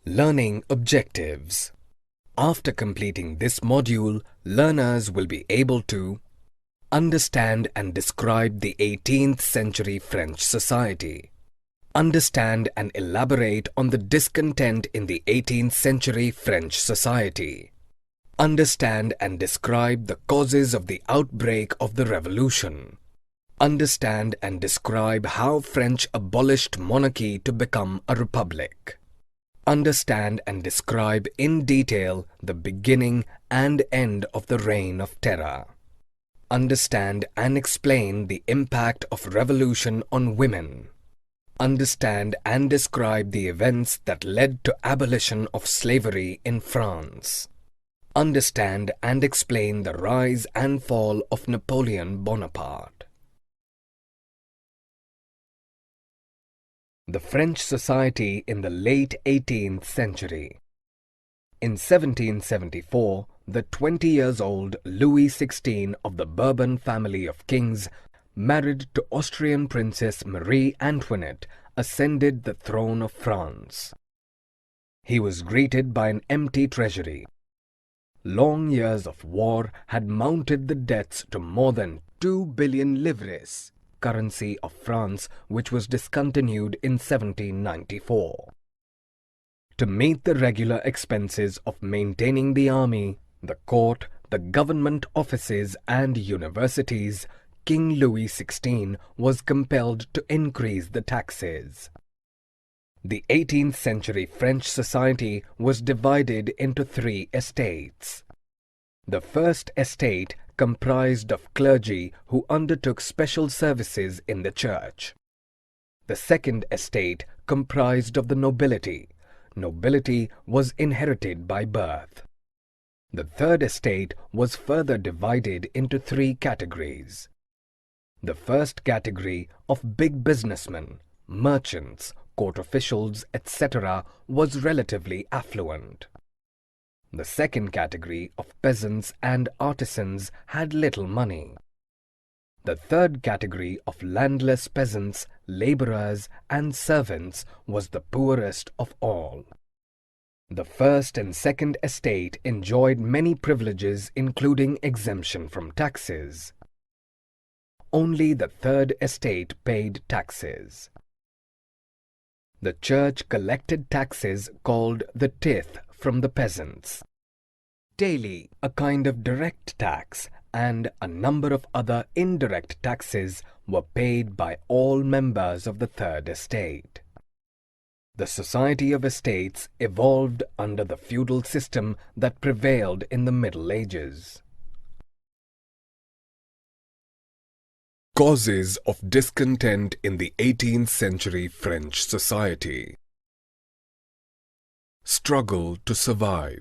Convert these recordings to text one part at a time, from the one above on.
Learning objectives. After completing this module, learners will be able to understand and describe the 18th century French society. Understand and elaborate on the discontent in the 18th century French society. Understand and describe the causes of the outbreak of the revolution. Understand and describe how French abolished monarchy to become a republic. Understand and describe in detail the beginning and end of the Reign of Terror. Understand and explain the impact of revolution on women. Understand and describe the events that led to abolition of slavery in France. Understand and explain the rise and fall of Napoleon Bonaparte. The French society in the late 18th century. In 1774, the 20 years old Louis XVI of the Bourbon family of kings, married to Austrian Princess Marie Antoinette, ascended the throne of France. He was greeted by an empty treasury. Long years of war had mounted the debts to more than 2 billion livres, currency of France, which was discontinued in 1794. To meet the regular expenses of maintaining the army, the court, the government offices and universities, King Louis XVI was compelled to increase the taxes. The 18th century French society was divided into 3 estates. The first estate comprised of clergy who undertook special services in the church. The second estate comprised of the nobility. Nobility was inherited by birth. The third estate was further divided into 3 categories. The first category of big businessmen, merchants, court officials, etc. was relatively affluent. The second category of peasants and artisans had little money. The third category of landless peasants, laborers and servants was the poorest of all. The first and second estate enjoyed many privileges, including exemption from taxes. Only the third estate paid taxes. The church collected taxes called the tithe from the peasants. Daily, a kind of direct tax, and a number of other indirect taxes were paid by all members of the third estate. The Society of Estates evolved under the feudal system that prevailed in the Middle Ages. Causes of discontent in the 18th century French society. Struggle to survive.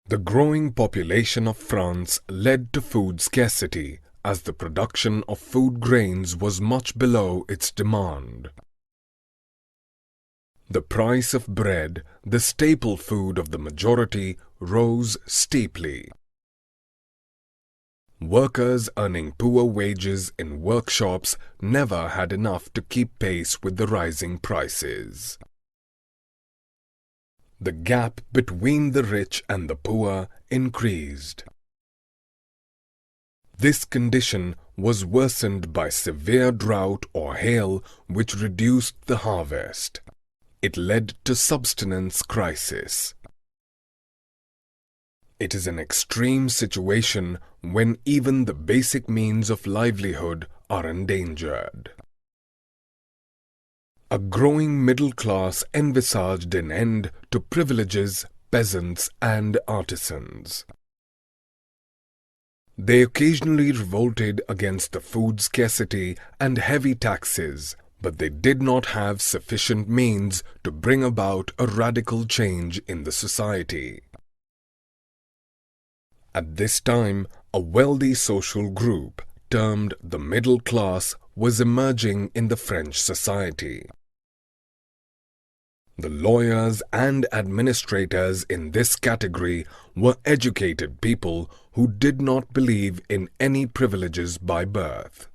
The growing population of France led to food scarcity, as the production of food grains was much below its demand. The price of bread, the staple food of the majority, rose steeply. Workers earning poor wages in workshops never had enough to keep pace with the rising prices. The gap between the rich and the poor increased. This condition was worsened by severe drought or hail, which reduced the harvest. It led to subsistence crisis. It is an extreme situation when even the basic means of livelihood are endangered. A growing middle class envisaged an end to privileges, peasants and artisans. They occasionally revolted against the food scarcity and heavy taxes, but they did not have sufficient means to bring about a radical change in the society. At this time, a wealthy social group, termed the middle class, was emerging in the French society. The lawyers and administrators in this category were educated people who did not believe in any privileges by birth.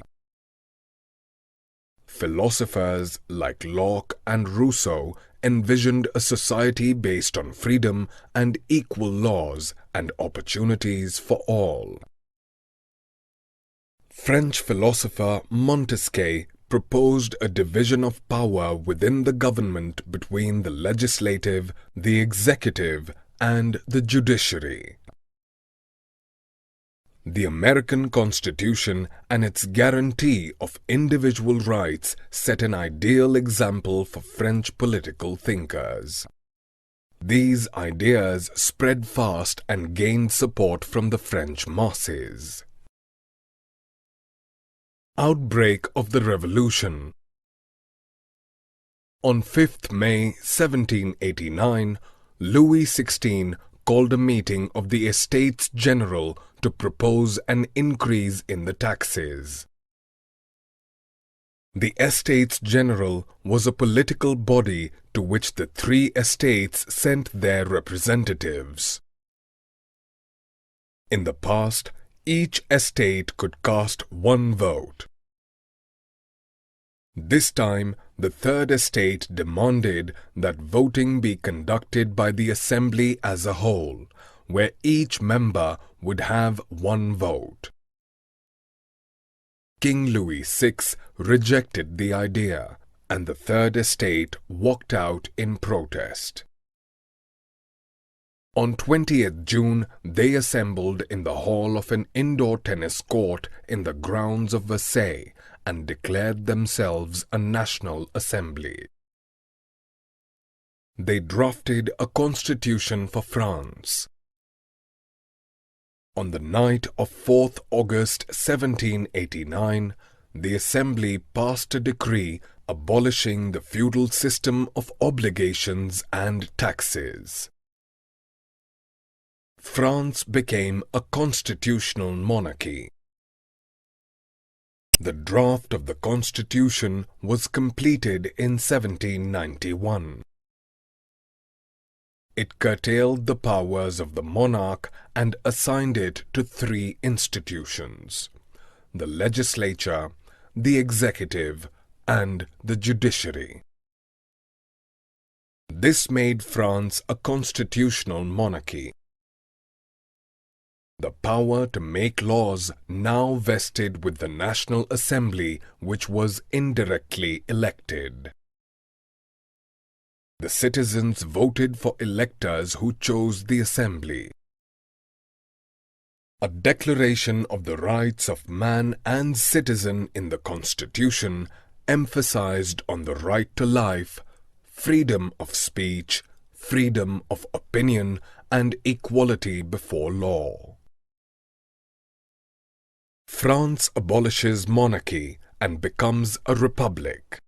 Philosophers like Locke and Rousseau envisioned a society based on freedom and equal laws and opportunities for all. French philosopher Montesquieu proposed a division of power within the government between the legislative, the executive, and the judiciary. The American Constitution and its guarantee of individual rights set an ideal example for French political thinkers. These ideas spread fast and gained support from the French masses. Outbreak of the Revolution. On 5th May 1789, Louis XVI called a meeting of the Estates General to propose an increase in the taxes. The Estates General was a political body to which the three estates sent their representatives. In the past, each estate could cast one vote. This time, the Third Estate demanded that voting be conducted by the Assembly as a whole, where each member would have one vote. King Louis VI rejected the idea, and the Third Estate walked out in protest. On 20th June, they assembled in the hall of an indoor tennis court in the grounds of Versailles and declared themselves a national assembly. They drafted a constitution for France. On the night of 4th August 1789, the Assembly passed a decree abolishing the feudal system of obligations and taxes. France became a constitutional monarchy. The draft of the Constitution was completed in 1791. It curtailed the powers of the monarch and assigned it to three institutions: the legislature, the executive, and the judiciary. This made France a constitutional monarchy. The power to make laws now vested with the National Assembly, which was indirectly elected. The citizens voted for electors who chose the Assembly. A declaration of the rights of man and citizen in the Constitution emphasized on the right to life, freedom of speech, freedom of opinion, and equality before law. France abolishes monarchy and becomes a republic.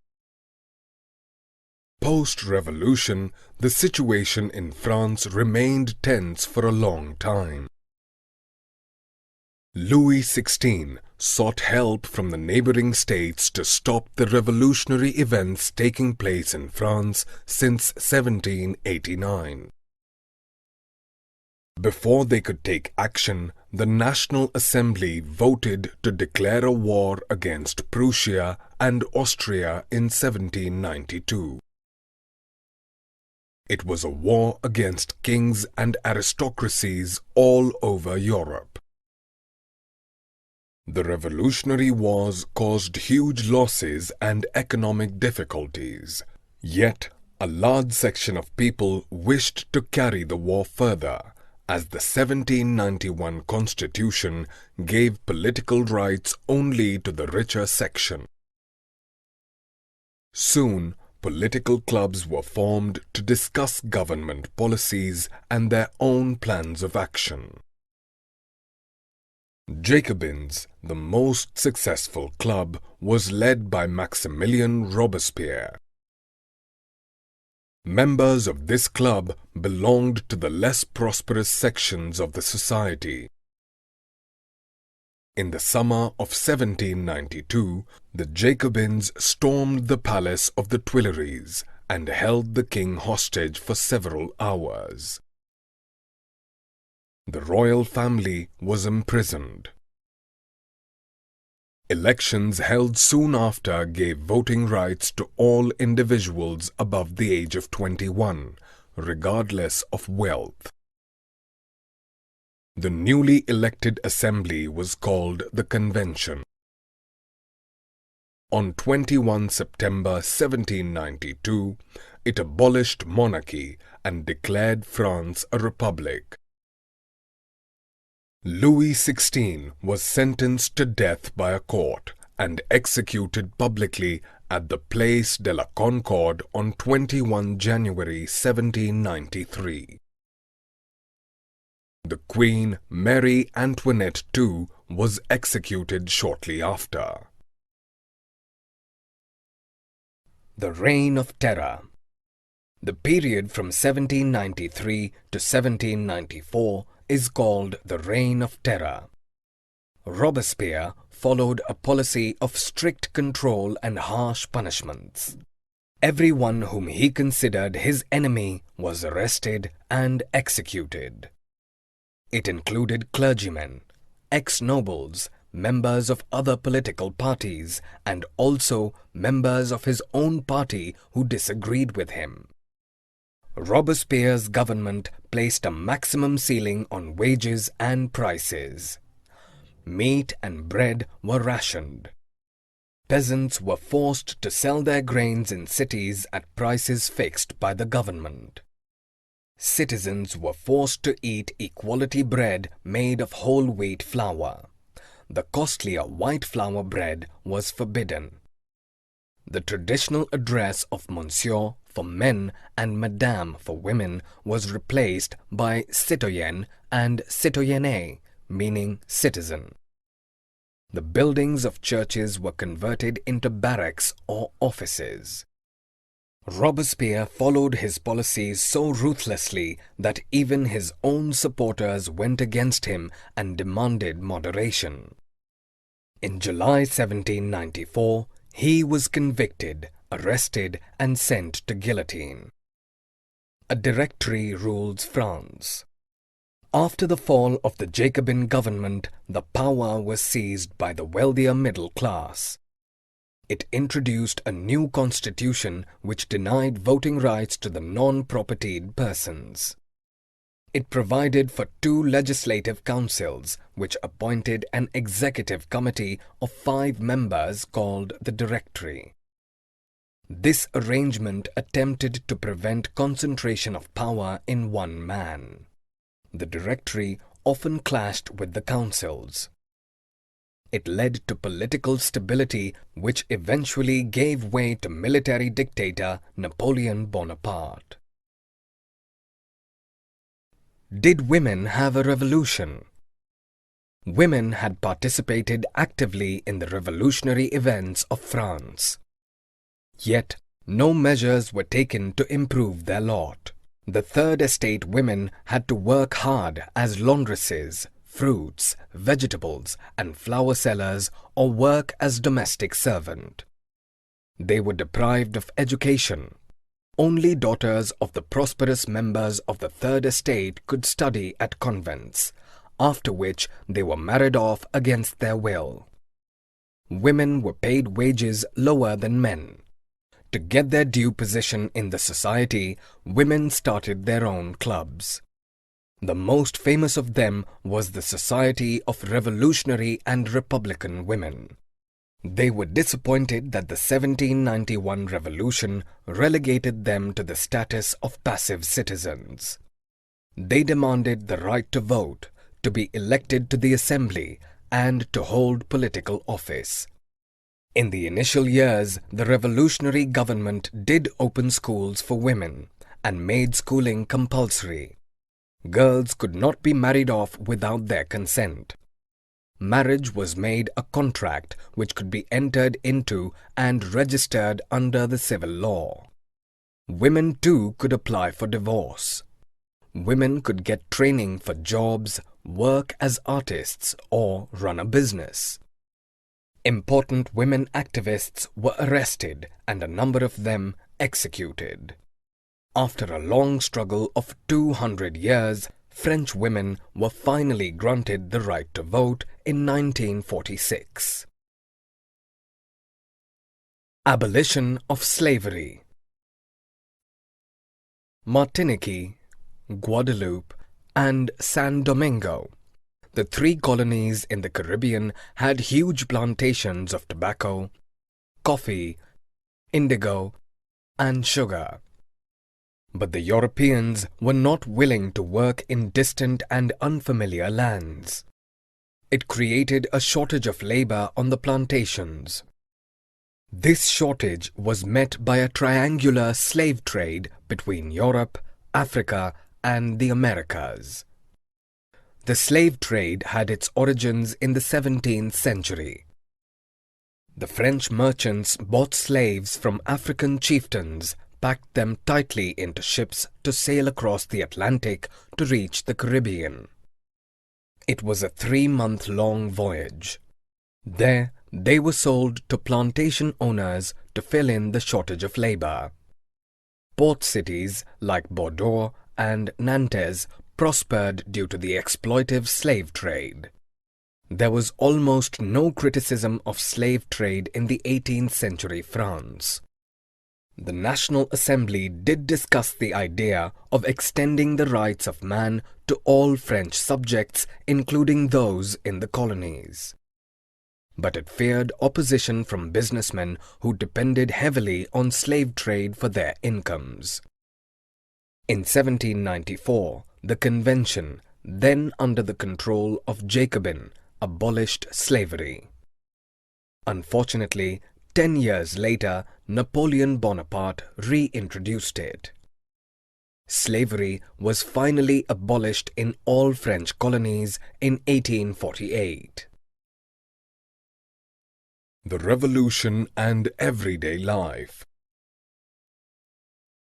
Post-revolution, the situation in France remained tense for a long time. Louis XVI sought help from the neighboring states to stop the revolutionary events taking place in France since 1789. Before they could take action, the National Assembly voted to declare a war against Prussia and Austria in 1792. It was a war against kings and aristocracies all over Europe. The Revolutionary Wars caused huge losses and economic difficulties, yet a large section of people wished to carry the war further, as the 1791 Constitution gave political rights only to the richer section. Soon, political clubs were formed to discuss government policies and their own plans of action. Jacobins, the most successful club, was led by Maximilien Robespierre. Members of this club belonged to the less prosperous sections of the society. In the summer of 1792, the Jacobins stormed the palace of the Tuileries and held the king hostage for several hours. The royal family was imprisoned. Elections held soon after gave voting rights to all individuals above the age of 21, regardless of wealth. The newly elected assembly was called the Convention. On 21 September 1792, it abolished monarchy and declared France a republic. Louis XVI was sentenced to death by a court and executed publicly at the Place de la Concorde on 21 January 1793. The Queen, Marie Antoinette too, was executed shortly after. The Reign of Terror. The period from 1793 to 1794 is called the Reign of Terror. Robespierre followed a policy of strict control and harsh punishments. Everyone whom he considered his enemy was arrested and executed. It included clergymen, ex-nobles, members of other political parties, and also members of his own party who disagreed with him. Robespierre's government placed a maximum ceiling on wages and prices. Meat and bread were rationed. Peasants were forced to sell their grains in cities at prices fixed by the government. Citizens were forced to eat equality bread made of whole wheat flour. The costlier white flour bread was forbidden. The traditional address of Monsieur for men and Madame for women was replaced by citoyen and citoyenne, meaning citizen. The buildings of churches were converted into barracks or offices. Robespierre followed his policies so ruthlessly that even his own supporters went against him and demanded moderation. In July 1794, he was convicted, arrested, and sent to guillotine. A Directory rules France. After the fall of the Jacobin government, the power was seized by the wealthier middle class. It introduced a new constitution which denied voting rights to the non-propertied persons. It provided for 2 legislative councils, which appointed an executive committee of 5 members called the Directory. This arrangement attempted to prevent concentration of power in one man. The Directory often clashed with the councils. It led to political stability, which eventually gave way to military dictator Napoleon Bonaparte. Did women have a revolution? Women had participated actively in the revolutionary events of France. Yet, no measures were taken to improve their lot. The Third Estate women had to work hard as laundresses, fruits, vegetables, and flower sellers, or work as domestic servant. They were deprived of education. Only daughters of the prosperous members of the Third Estate could study at convents, after which they were married off against their will. Women were paid wages lower than men. To get their due position in the society, women started their own clubs. The most famous of them was the Society of Revolutionary and Republican Women. They were disappointed that the 1791 revolution relegated them to the status of passive citizens. They demanded the right to vote, to be elected to the assembly, and to hold political office. In the initial years, the revolutionary government did open schools for women and made schooling compulsory. Girls could not be married off without their consent. Marriage was made a contract which could be entered into and registered under the civil law. Women too could apply for divorce. Women could get training for jobs, work as artists, or run a business. Important women activists were arrested and a number of them executed. After a long struggle of 200 years, French women were finally granted the right to vote in 1946. Abolition of slavery. Martinique, Guadeloupe, and San Domingo, the three colonies in the Caribbean, had huge plantations of tobacco, coffee, indigo, and sugar. But the Europeans were not willing to work in distant and unfamiliar lands. It created a shortage of labor on the plantations. This shortage was met by a triangular slave trade between Europe, Africa, and the Americas. The slave trade had its origins in the 17th century. The French merchants bought slaves from African chieftains, packed them tightly into ships to sail across the Atlantic to reach the Caribbean. It was a 3-month-long voyage. There, they were sold to plantation owners to fill in the shortage of labor. Port cities like Bordeaux and Nantes prospered due to the exploitive slave trade. There was almost no criticism of slave trade in the 18th century France. The National Assembly did discuss the idea of extending the rights of man to all French subjects, including those in the colonies. But it feared opposition from businessmen who depended heavily on slave trade for their incomes. In 1794, the Convention, then under the control of Jacobin, abolished slavery. Unfortunately, 10 years later, Napoleon Bonaparte reintroduced it. Slavery was finally abolished in all French colonies in 1848. The Revolution and Everyday Life.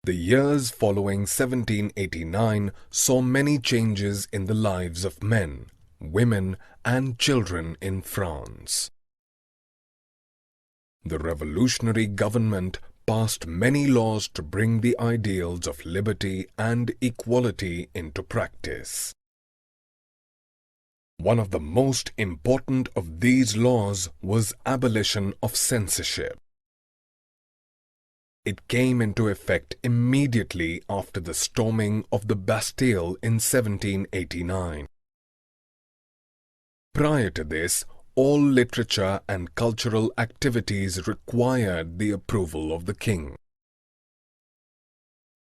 The years following 1789 saw many changes in the lives of men, women, and children in France. The revolutionary government passed many laws to bring the ideals of liberty and equality into practice. One of the most important of these laws was abolition of censorship. It came into effect immediately after the storming of the Bastille in 1789. Prior to this, all literature and cultural activities required the approval of the king.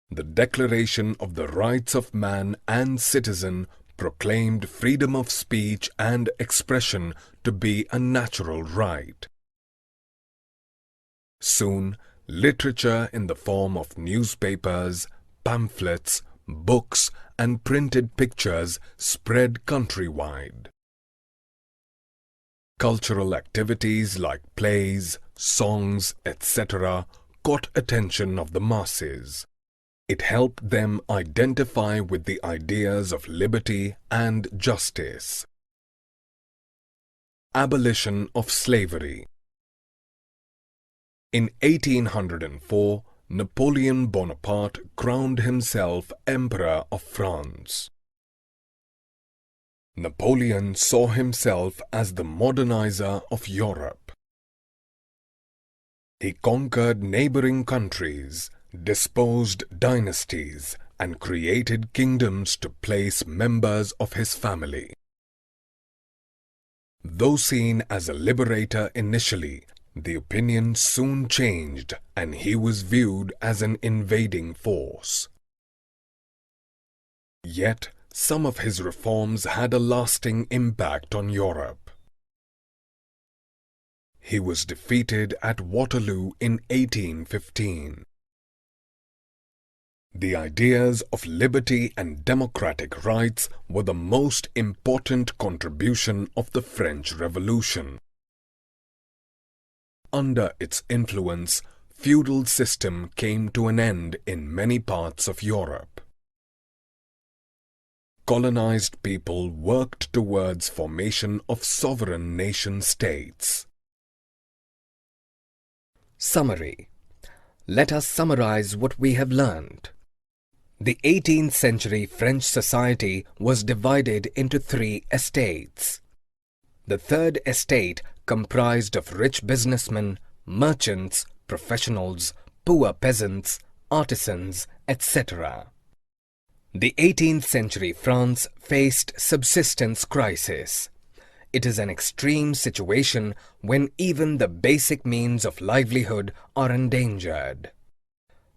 The Declaration of the Rights of Man and Citizen proclaimed freedom of speech and expression to be a natural right. Soon, literature in the form of newspapers, pamphlets, books, and printed pictures spread countrywide. Cultural activities like plays, songs, etc. caught attention of the masses. It helped them identify with the ideas of liberty and justice. Abolition of slavery. In 1804, Napoleon Bonaparte crowned himself Emperor of France. Napoleon saw himself as the modernizer of Europe. He conquered neighboring countries, disposed dynasties, and created kingdoms to place members of his family. Though seen as a liberator initially, the opinion soon changed and he was viewed as an invading force. Yet, some of his reforms had a lasting impact on Europe. He was defeated at Waterloo in 1815. The ideas of liberty and democratic rights were the most important contribution of the French Revolution. Under its influence, feudal system came to an end in many parts of Europe. Colonized people worked towards formation of sovereign nation-states. Summary. Let us summarize what we have learned. The 18th century French society was divided into 3 estates. The third estate comprised of rich businessmen, merchants, professionals, poor peasants, artisans, etc. The 18th century France faced subsistence crisis. It is an extreme situation when even the basic means of livelihood are endangered.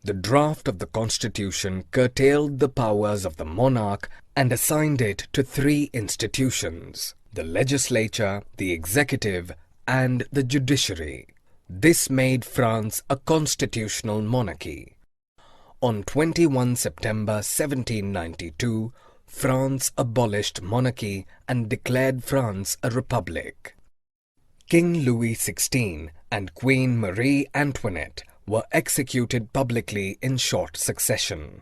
The draft of the constitution curtailed the powers of the monarch and assigned it to three institutions: the legislature, the executive, and the judiciary. This made France a constitutional monarchy. On 21 September 1792, France abolished monarchy and declared France a republic. King Louis XVI and Queen Marie Antoinette were executed publicly in short succession.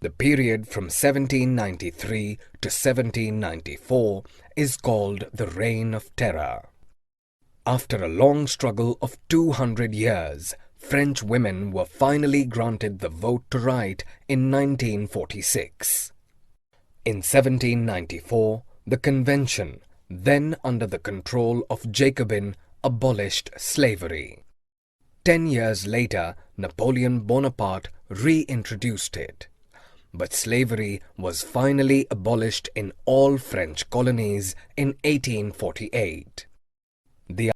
The period from 1793 to 1794 is called the Reign of Terror. After a long struggle of 200 years, French women were finally granted the vote to write in 1946. In 1794, the Convention, then under the control of Jacobin, abolished slavery. 10 years later, Napoleon Bonaparte reintroduced it. But slavery was finally abolished in all French colonies in 1848. The